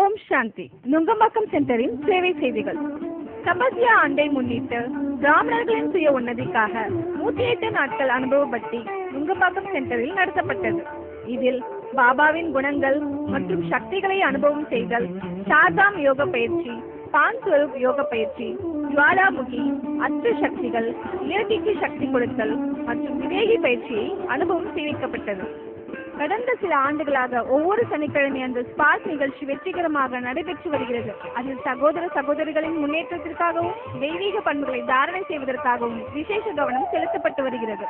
ஓம் சாந்தி. நுங்கம்பாக்கம் சென்டரின் சேவை செய்திகள். சம்பத்திய ஆண்டை முன்னிட்டு பிராமணர்களின் சுய உன்னதிக்காக 108 நாட்கள் அனுபவ பட்டி நுங்கம்பாக்கம் சென்டரில் நடத்தப்பட்டது. இதில் பாபாவின் குணங்கள் மற்றும் சக்திகளை அனுபவம் செய்தல், சார்தாம் யோக பயிற்சி, பான்ஸ்வரூப் யோக பயிற்சி, ஜுவாலாமுகி, அஸ்திர சக்திகள், இயற்கைக்கு சக்தி கொடுத்தல் மற்றும் விவேகி பயிற்சியை அனுபவம் செய்விக்கப்பட்டது. கடந்த சில ஆண்டுகளாக ஒவ்வொரு சனிக்கிழமை அந்த ஸ்பார்க் நிகழ்ச்சி வெற்றிகரமாக நடைபெற்று வருகிறது. அதில் சகோதர சகோதரிகளின் முன்னேற்றத்திற்காகவும் தெய்வீக பண்புகளை தாரணை செய்வதற்காகவும் விசேஷ கவனம் செலுத்தப்பட்டு வருகிறது.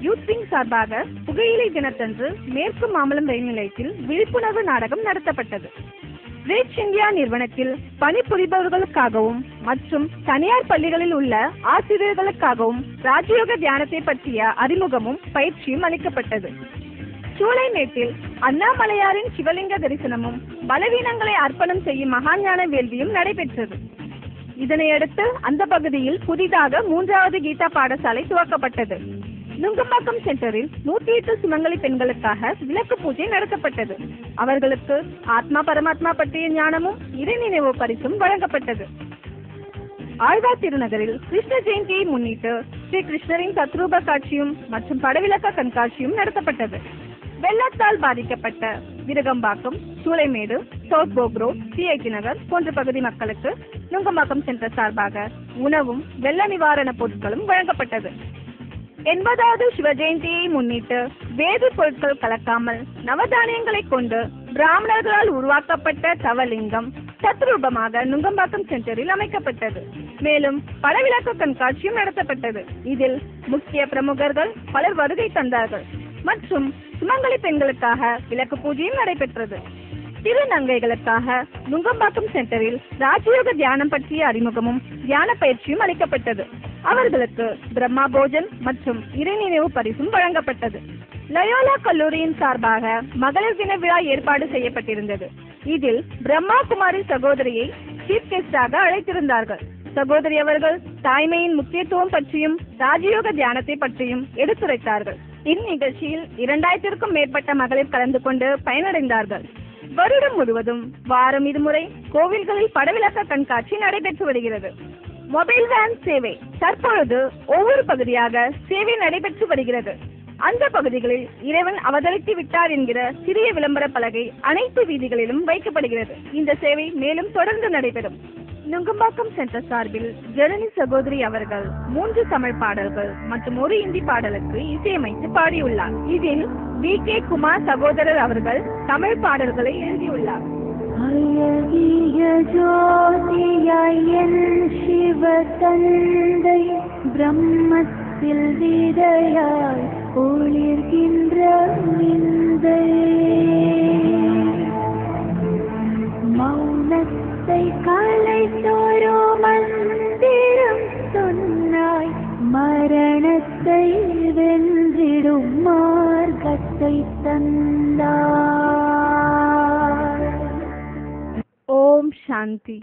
யூத் விங் சார்பாக புகையிலை தினத்தன்று மேற்கு மாம்பலம் ரயில் நிலையத்தில் விழிப்புணர்வு நாடகம் நடத்தப்பட்டது. ரீச் இந்தியா நிறுவனத்தில் பணிபுரிபவர்களுக்காகவும் மற்றும் தனியார் பள்ளிகளில் உள்ள ஆசிரியர்களுக்காகவும் ராஜயோக தியானத்தை பற்றிய அறிமுகமும் பயிற்சியும் அளிக்கப்பட்டது. சூளைமேட்டில் அண்ணாமலையாரின் சிவலிங்க தரிசனமும் பலவீனங்களை அர்ப்பணம் செய்யும் மகாஞான வேள்வியும் நடைபெற்றது. இதனையடுத்து அந்த பகுதியில் புதிதாக 3வது கீதா பாடசாலை துவக்கப்பட்டது. நுங்கம்பாக்கம் சென்டரில் 108 சுமங்கலி பெண்களுக்காக விளக்கு பூஜை நடத்தப்பட்டது. அவர்களுக்கு ஆத்மா பரமாத்மா பற்றிய ஞானமும் இறை நினைவு பரிசும் வழங்கப்பட்டது. ஆழ்வார் திருநகரில் கிருஷ்ண ஜெயந்தியை முன்னிட்டு ஸ்ரீ கிருஷ்ணரின் தத்ரூப காட்சியும் மற்றும் படவிளக்க கண்காட்சியும் நடத்தப்பட்டது. வெள்ளத்தால் பாதிக்கப்பட்ட விருகம்பாக்கம், சூளைமேடு, சவுத் போக்ரோ, சிஐடி நகர் போன்ற பகுதி மக்களுக்கு நுங்கம்பாக்கம் சென்டர் சார்பாக உணவும் வெள்ள நிவாரண பொருட்களும் வழங்கப்பட்டது. 80வது சிவ ஜெயந்தியை முன்னிட்டு வேறு பொருட்கள் கலக்காமல் நவதானியங்களை கொண்டு பிராமணர்களால் உருவாக்கப்பட்ட தவலிங்கம் தத்ரூபமாக நுங்கம்பாக்கம் சென்டரில் அமைக்கப்பட்டது. மேலும் படவிளக்க கண்காட்சியும் நடத்தப்பட்டது. இதில் முக்கிய பிரமுகர்கள் பலர் வருகை தந்தார்கள் மற்றும் சுமங்கலி பெண்களுக்காக விளக்கு பூஜையும் நடைபெற்றது. திருநங்கைகளுக்காக நுங்கம்பாக்கம் சென்டரில் ராஜயோக தியானம் பற்றிய அறிமுகமும் தியான பயிற்சியும் அளிக்கப்பட்டது. அவர்களுக்கு பிரம்மா போஜன் மற்றும் இறை நினைவு பரிசும் வழங்கப்பட்டது. லயோலா கல்லூரியின் சார்பாக மகளிர் தின விழா ஏற்பாடு செய்யப்பட்டிருந்தது. இதில் பிரம்மா குமாரி சகோதரியை சீஃப் கெஸ்டாக அழைத்திருந்தார்கள். சகோதரி அவர்கள் தாய்மையின் முக்கியத்துவம் பற்றியும் ராஜயோக தியானத்தை பற்றியும் எடுத்துரைத்தார்கள். இந்நிகழ்ச்சியில் 2000க்கும் மேற்பட்ட மகளிர் கலந்து கொண்டு பயனடைந்தார்கள். வருடம் முழுவதும் வாரம் இருமுறை கோவில்களில் படவிளக்க கண்காட்சி நடைபெற்று வருகிறது. மொபைல் வேன் சேவை தற்பொழுது ஒவ்வொரு பகுதியாக சேவை நடைபெற்று வருகிறது. அந்த பகுதிகளில் இறைவன் அவதரித்து விட்டார் என்கிற சிறிய விளம்பர பலகை அனைத்து வீதிகளிலும் வைக்கப்படுகிறது. இந்த சேவை மேலும் தொடர்ந்து நடைபெறும். நுங்கம்பாக்கம் சென்டர் சார்பில் ஜனனி சகோதரி அவர்கள் 3 தமிழ் பாடல்கள் மற்றும் 1 இந்தி பாடலுக்கு இசையமைத்து பாடியுள்ளார். இதில் VK குமார் சகோதரர் அவர்கள் தமிழ் பாடல்களை எழுதியுள்ளார். அழகிய ஜோதியாயன் சிவ தந்தை பிரம்மத்தில் விதையாய் ஒளிர்கின்ற விந்தை மௌனத்தை கலைத்தொரு மந்திரம் சொன்னாய் மரணத்தை வென்றிடும் மார்க்கத்தை தந்தாய். ஓம் சாந்தி.